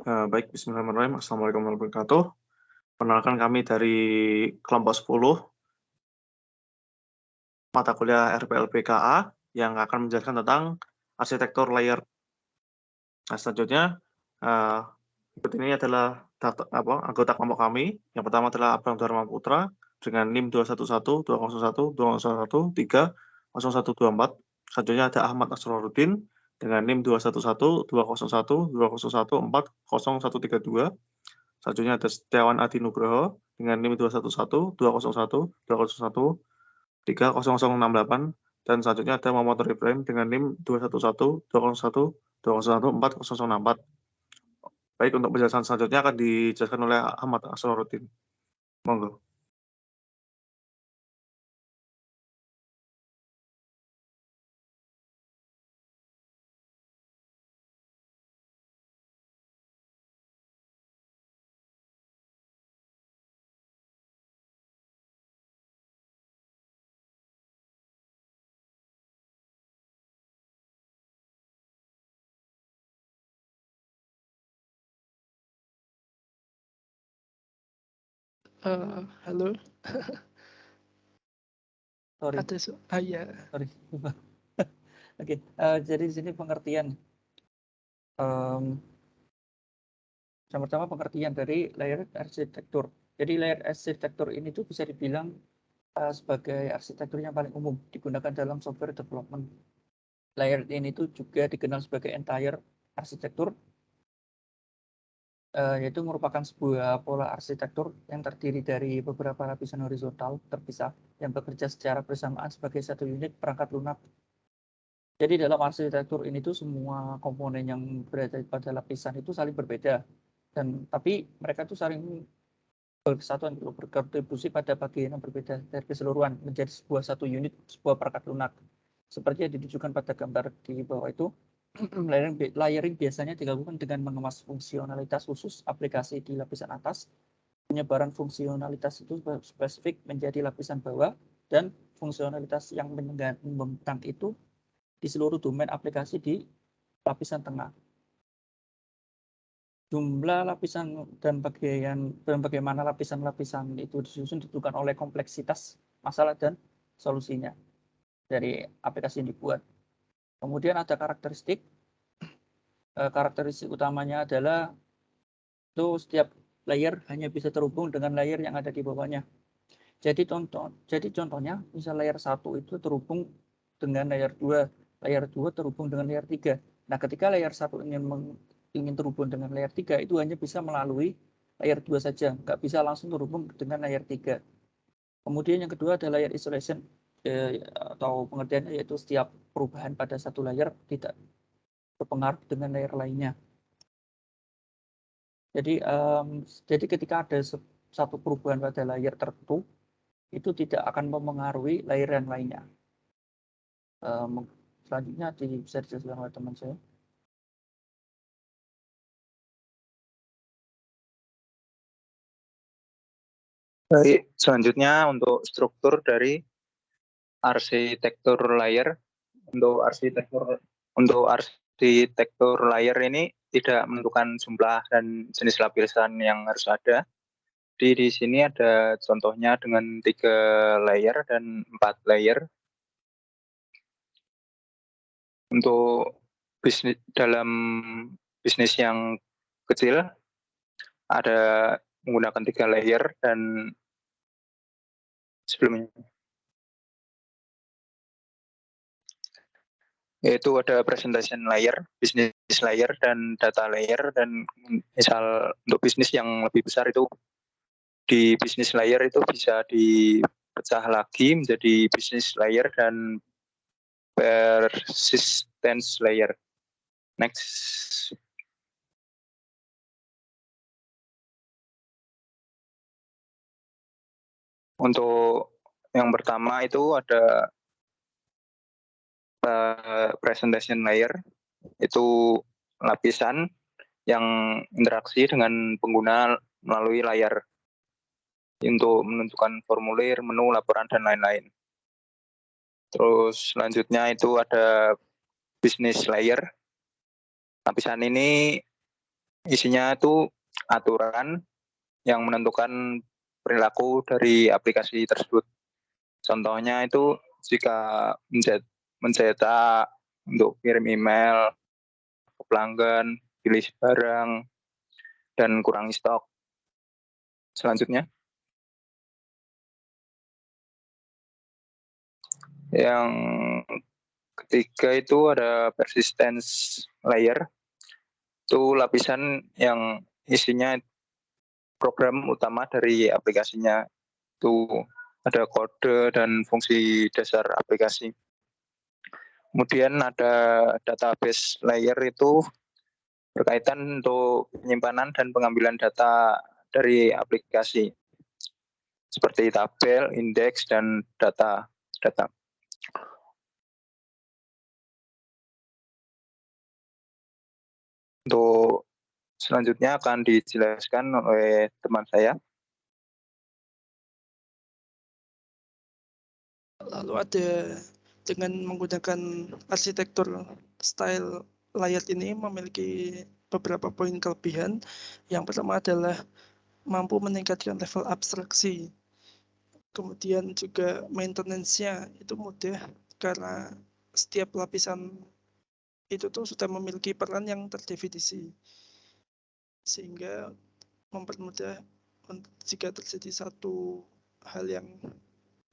Baik, bismillahirrahmanirrahim. Assalamualaikum warahmatullahi wabarakatuh. Perkenalkan kami dari kelompok 10 mata kuliah RPLBKA yang akan menjelaskan tentang arsitektur layer. Nah, selanjutnya eh, berikut ini adalah anggota kelompok kami. Yang pertama adalah Abram Dharma Putra dengan NIM 211 201 201 3 0124. Selanjutnya ada Ahmad Asrorudin dengan NIM 211 201 201 4 0132. Selanjutnya ada Setiawan Adi Nugroho dengan NIM 211 201 201 30068. Dan selanjutnya ada Muhammad Nur Ibrahim dengan NIM 211 201 201 4064. Baik, untuk penjelasan selanjutnya akan dijelaskan oleh Ahmad Asrorudin. Monggo. Halo, Sorry, iya. sorry. Oke, jadi di sini pengertian. Yang pertama pengertian dari layer arsitektur. Jadi layer arsitektur ini tuh bisa dibilang sebagai arsitektur yang paling umum digunakan dalam software development. Layer ini tuh juga dikenal sebagai entire arsitektur, yaitu merupakan sebuah pola arsitektur yang terdiri dari beberapa lapisan horizontal terpisah yang bekerja secara bersamaan sebagai satu unit perangkat lunak. Jadi dalam arsitektur ini tuh semua komponen yang berada pada lapisan itu saling berbeda, dan tapi mereka tuh saling bersatuan berkontribusi pada bagian yang berbeda dari keseluruhan menjadi satu unit, sebuah perangkat lunak. Seperti yang ditunjukkan pada gambar di bawah itu, layering biasanya dilakukan dengan mengemas fungsionalitas khusus aplikasi di lapisan atas, penyebaran fungsionalitas itu spesifik menjadi lapisan bawah, dan fungsionalitas yang membentang itu di seluruh domain aplikasi di lapisan tengah. Jumlah lapisan dan bagaimana lapisan-lapisan itu disusun ditentukan oleh kompleksitas masalah dan solusinya dari aplikasi yang dibuat. Kemudian ada karakteristik. Karakteristik utamanya adalah itu setiap layer hanya bisa terhubung dengan layer yang ada di bawahnya. Jadi contohnya, misal layer 1 itu terhubung dengan layer 2, layer 2 terhubung dengan layer 3. Nah, ketika layer 1 ingin terhubung dengan layer 3, itu hanya bisa melalui layer 2 saja, nggak bisa langsung terhubung dengan layer 3. Kemudian yang kedua adalah layer isolation, atau pengertiannya yaitu setiap perubahan pada satu layer tidak berpengaruh dengan layer lainnya. Jadi ketika ada satu perubahan pada layer tertentu, itu tidak akan memengaruhi layer yang lainnya. Selanjutnya bisa dijelaskan oleh teman saya. Baik, selanjutnya untuk struktur dari arsitektur layer. Untuk arsitektur layer ini tidak menentukan jumlah dan jenis lapisan yang harus ada. Di sini ada contohnya dengan 3 layer dan 4 layer. Untuk dalam bisnis yang kecil ada menggunakan 3 layer, dan sebelumnya yaitu ada presentation layer, business layer, dan data layer. Dan misal untuk bisnis yang lebih besar itu di business layer itu bisa dipecah lagi menjadi business layer dan persistence layer. Next. Untuk yang pertama itu ada presentation layer, itu lapisan yang interaksi dengan pengguna melalui layar untuk menentukan formulir, menu, laporan, dan lain-lain. Terus selanjutnya itu ada business layer. Lapisan ini isinya itu aturan yang menentukan perilaku dari aplikasi tersebut. Contohnya itu jika mencetak untuk kirim email ke pelanggan, pilih barang, dan kurangi stok. Selanjutnya, yang ketiga itu ada persistence layer. Itu lapisan yang isinya program utama dari aplikasinya. Itu ada kode dan fungsi dasar aplikasi. Kemudian ada database layer, itu berkaitan untuk penyimpanan dan pengambilan data dari aplikasi seperti tabel, indeks, dan data. Untuk selanjutnya akan dijelaskan oleh teman saya. Lalu ada dengan menggunakan arsitektur style layer ini memiliki beberapa poin kelebihan. Yang pertama adalah mampu meningkatkan level abstraksi. Kemudian juga maintenance-nya itu mudah karena setiap lapisan itu tuh sudah memiliki peran yang terdefinisi, sehingga mempermudah jika terjadi satu hal yang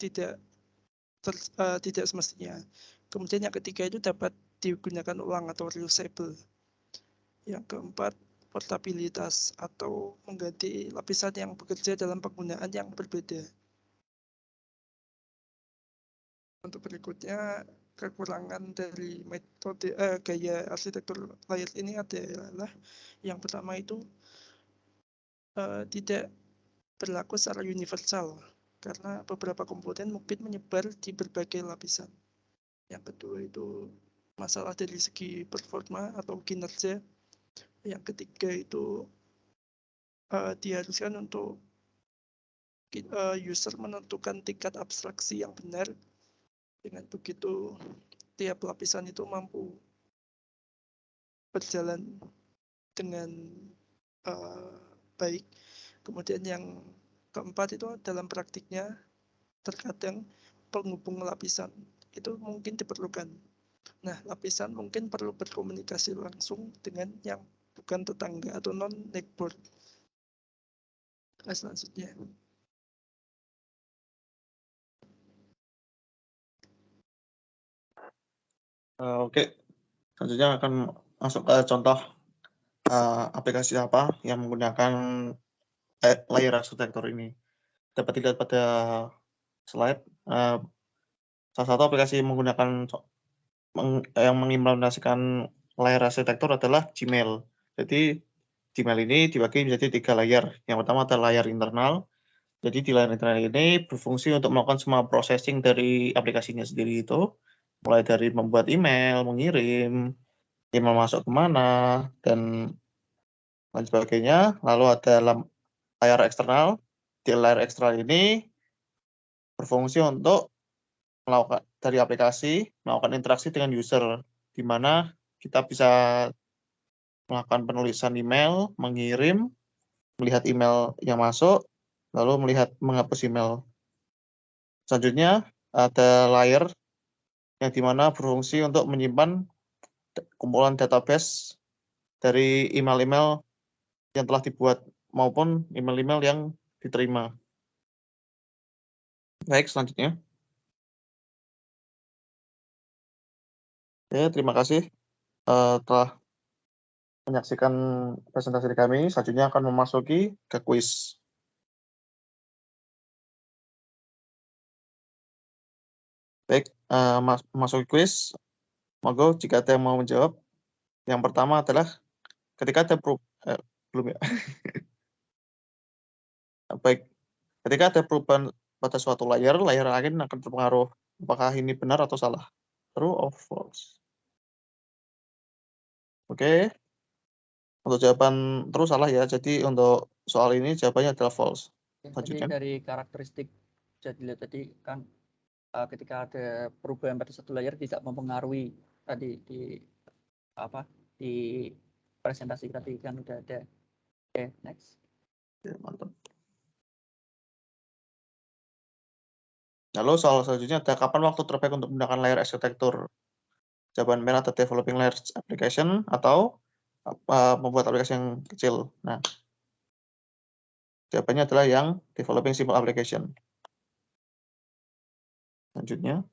tidak semestinya. Kemudian yang ketiga itu dapat digunakan ulang atau reusable. Yang keempat, portabilitas atau mengganti lapisan yang bekerja dalam penggunaan yang berbeda. Untuk berikutnya, kekurangan dari metode gaya arsitektur layer ini adalah yang pertama itu tidak berlaku secara universal karena beberapa komponen mungkin menyebar di berbagai lapisan. Yang kedua itu masalah dari segi performa atau kinerja. Yang ketiga itu diharuskan untuk user menentukan tingkat abstraksi yang benar. Dengan begitu tiap lapisan itu mampu berjalan dengan baik. Kemudian yang keempat itu dalam praktiknya terkadang penghubung lapisan itu mungkin diperlukan. Nah, lapisan mungkin perlu berkomunikasi langsung dengan yang bukan tetangga atau non-neighbor. Selanjutnya. Oke, selanjutnya akan masuk ke contoh aplikasi apa yang menggunakan layer arsitektur ini. Dapat dilihat pada slide. Salah satu aplikasi menggunakan yang mengimplementasikan layer arsitektur adalah Gmail. Jadi Gmail ini dibagi menjadi 3 layer. Yang pertama adalah layer internal. Jadi di layer internal ini berfungsi untuk melakukan semua processing dari aplikasinya sendiri itu, mulai dari membuat email, mengirim, email masuk kemana, dan lain sebagainya. Lalu ada layar eksternal. Di layar eksternal ini berfungsi untuk melakukan dari aplikasi melakukan interaksi dengan user, di mana kita bisa melakukan penulisan email, mengirim, melihat email yang masuk, lalu menghapus email. Selanjutnya ada layer yang dimana berfungsi untuk menyimpan kumpulan database dari email-email yang telah dibuat maupun email-email yang diterima. Baik, selanjutnya. Oke, terima kasih telah menyaksikan presentasi kami. Selanjutnya akan memasuki ke kuis. Baik, masuk kuis. Monggo jika ada yang mau menjawab. Yang pertama adalah ketika ada belum ya. Baik, ketika ada perubahan pada suatu layer lain akan terpengaruh. Apakah ini benar atau salah? True or false? Oke. Untuk jawaban true salah ya. Jadi untuk soal ini jawabannya adalah false. Jadi dari karakteristik bisa dilihat tadi kan ketika ada perubahan pada satu layer tidak mempengaruhi tadi di presentasi tadi kan udah ada. Oke, next. Ya, mantap. Lalu soal selanjutnya ada kapan waktu terbaik untuk menggunakan layer arsitektur? Jawaban merah atau developing layer application atau membuat aplikasi yang kecil. Nah, jawabannya adalah yang developing simple application. Selanjutnya,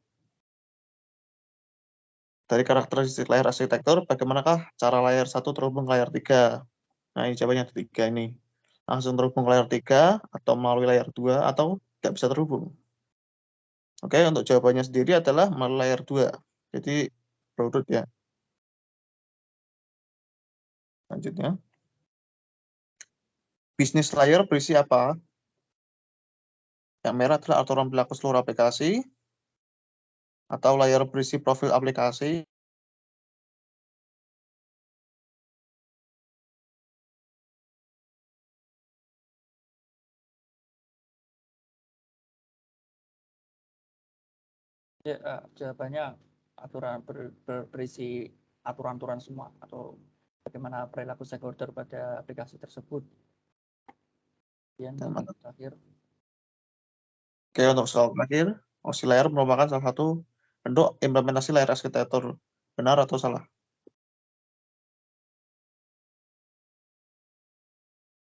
dari karakteristik layer arsitektur, bagaimanakah cara layer 1 terhubung ke layer 3? Nah, ini jawabannya ada 3 ini. Langsung terhubung ke layer 3, atau melalui layer 2, atau tidak bisa terhubung. Oke, untuk jawabannya sendiri adalah melalui layer 2. Jadi, berurut ya. Selanjutnya, bisnis layer berisi apa? Yang merah adalah aturan berlaku seluruh aplikasi, atau layer berisi profil aplikasi. Ya, jawabannya aturan berisi aturan-aturan semua atau bagaimana perilaku stakeholder pada aplikasi tersebut. Yang terakhir. Oke, untuk soal terakhir, OSI layer merupakan salah satu bentuk implementasi layer arsitektur. Benar atau salah?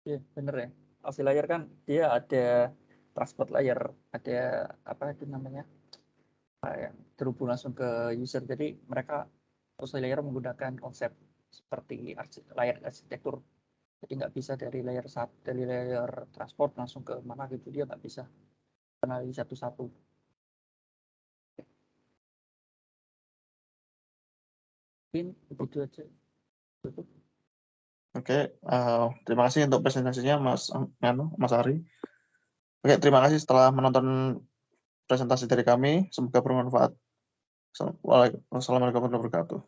Ya, bener ya. OSI layer kan dia ada transport layer, ada apa itu namanya? Yang terhubung langsung ke user. Jadi mereka OSI layer menggunakan konsep seperti layer arsitektur. Jadi nggak bisa dari layer transport langsung ke mana gitu, dia nggak bisa kenali satu-satu. Mungkin begitu aja. Tutup. Oke, terima kasih untuk presentasinya Mas Ari. Oke, terima kasih setelah menonton presentasi dari kami. Semoga bermanfaat. Wassalamualaikum warahmatullahi wabarakatuh.